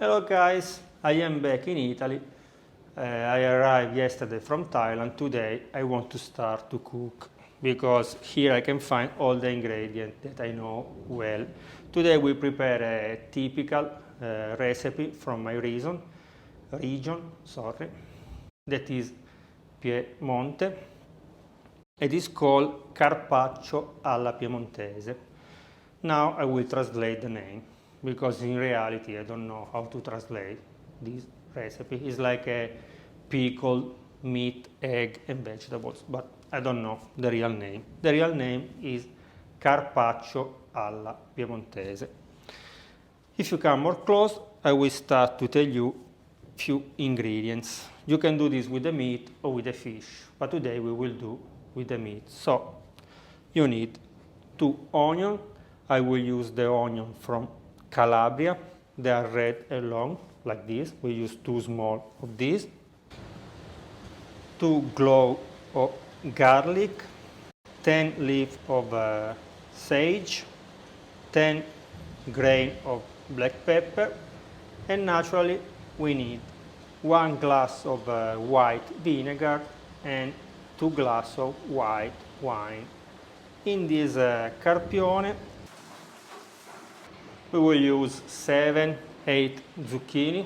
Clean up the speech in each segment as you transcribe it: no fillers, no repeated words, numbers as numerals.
Hello guys, I am back in Italy. I arrived yesterday from Thailand. Today I want to start to cook because here I can find all the ingredients that I know well. Today we prepare a typical recipe from my region, that is Piemonte. It is called carpaccio alla piemontese. Now I will translate the name because in reality I don't know how to translate this recipe. It's like a pickled meat, egg and vegetables, but I don't know the real name. The real name is carpaccio alla piemontese. If you come more close, I will start to tell you few ingredients. You can do this with the meat or with the fish, but today we will do with the meat. So you need 2 onions. I will use the onion from Calabria. They are red and long, like this. We use 2 small of these. 2 cloves of garlic, 10 leaves of sage, 10 grains of black pepper, and naturally we need 1 glass of white vinegar and 2 glasses of white wine. In this carpione we will use 7-8 zucchini.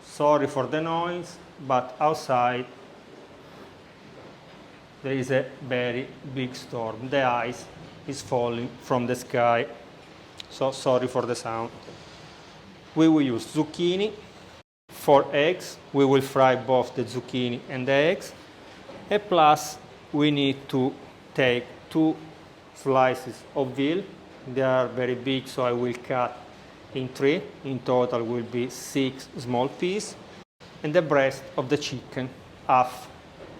Sorry for the noise, but outside there is a very big storm. The ice is falling from the sky, so sorry for the sound. We will use zucchini. 4 eggs. We will fry both the zucchini and the eggs. And plus we need to take 2 slices of veal. They are very big, so I will cut in 3. In total will be 6 small pieces. And the breast of the chicken, half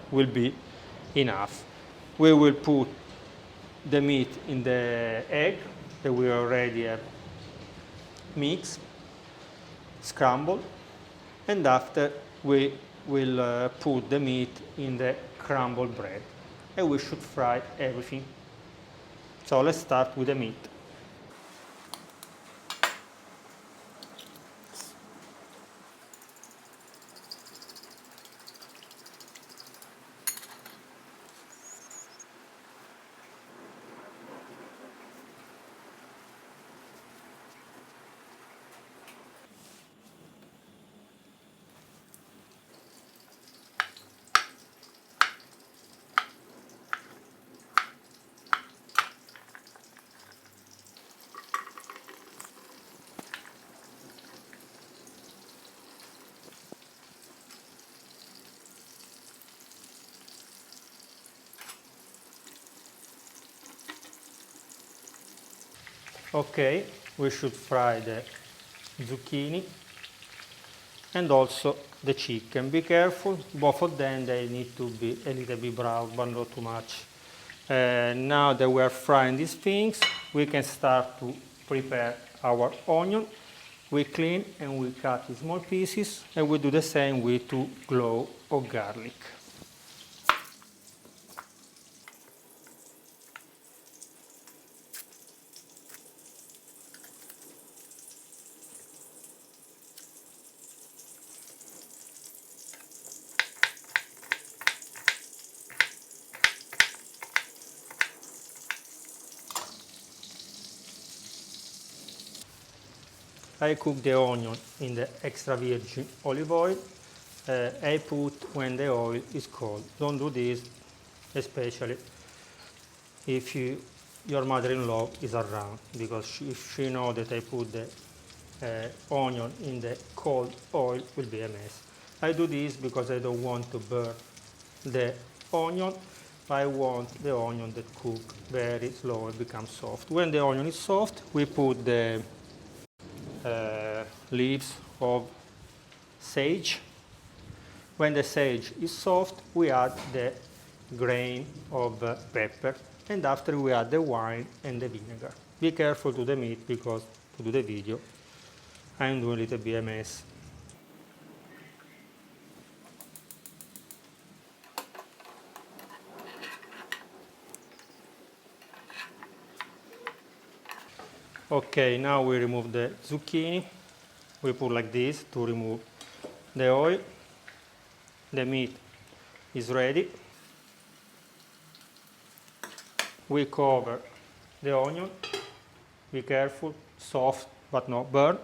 will be enough. We will put the meat in the egg that we already have mixed, scrambled, and after we will put the meat in the crumbled bread, and we should fry everything. So let's start with the meat. Okay, we should fry the zucchini and also the chicken. Be careful, both of them they need to be a little bit brown, but not too much. Now that we are frying these things, we can start to prepare our onion. We clean and we cut in small pieces, and we do the same with 2 cloves of garlic. I cook the onion in the extra virgin olive oil. I put when the oil is cold. Don't do this, especially if your mother-in-law is around, because if she knows that I put the onion in the cold oil, it will be a mess. I do this because I don't want to burn the onion. I want the onion that cook very slow and become soft. When the onion is soft, we put the leaves of sage. When the sage is soft, we add the grain of pepper, and after we add the wine and the vinegar. Be careful to the meat because to do the video I'm doing a little bit a mess. Okay, now we remove the zucchini We put like this to remove the oil. The meat is ready. We cover the onion. Be careful, soft but not burn.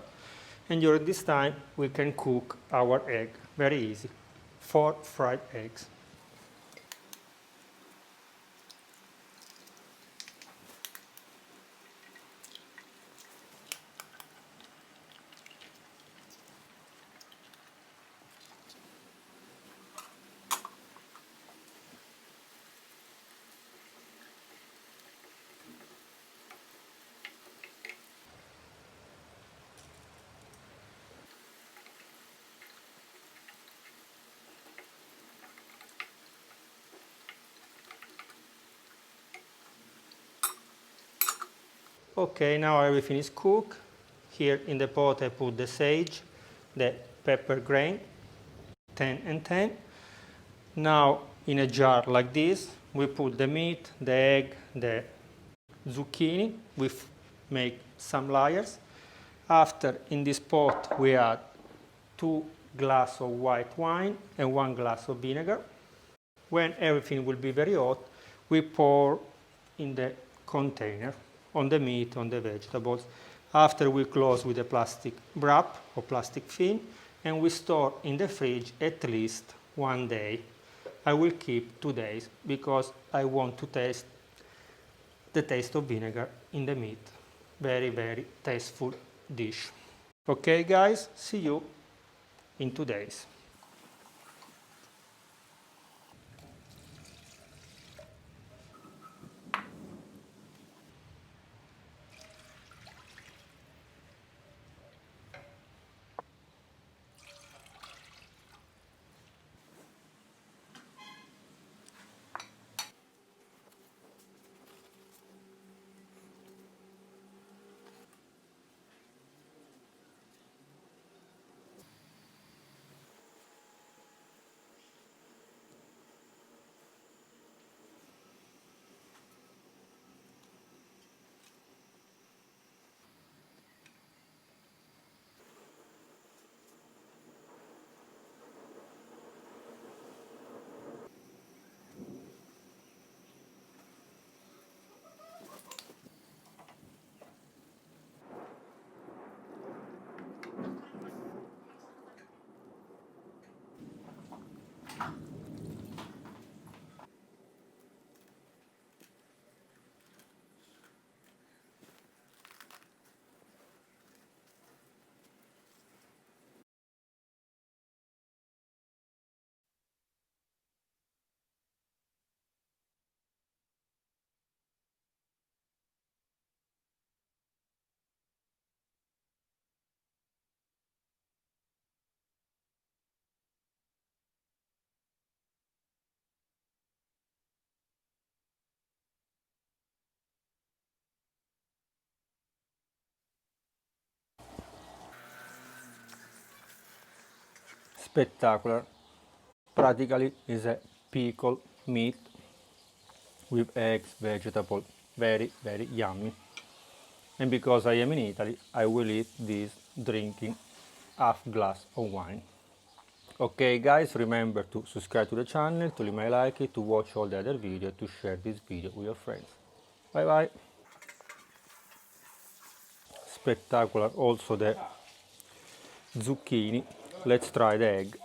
And during this time, we can cook our egg. Very easy. 4 fried eggs. Okay, now everything is cooked. Here in the pot I put the sage, the pepper grain, 10 and 10. Now in a jar like this, we put the meat, the egg, the zucchini. We make some layers. After in this pot we add 2 glasses of white wine and 1 glass of vinegar. When everything will be very hot, we pour in the container on the meat, on the vegetables. After we close with a plastic wrap or plastic film, and we store in the fridge at least 1 day. I will keep 2 days because I want to taste the taste of vinegar in the meat. Very, very tasteful dish. Okay guys, see you in 2 days. Spectacular. Practically is a pickled meat with eggs, vegetable, very, very yummy. And because I am in Italy, I will eat this drinking half glass of wine. Okay guys, remember to subscribe to the channel, to leave my like, to watch all the other videos, to share this video with your friends. Bye bye. Spectacular also the zucchini. Let's try the egg.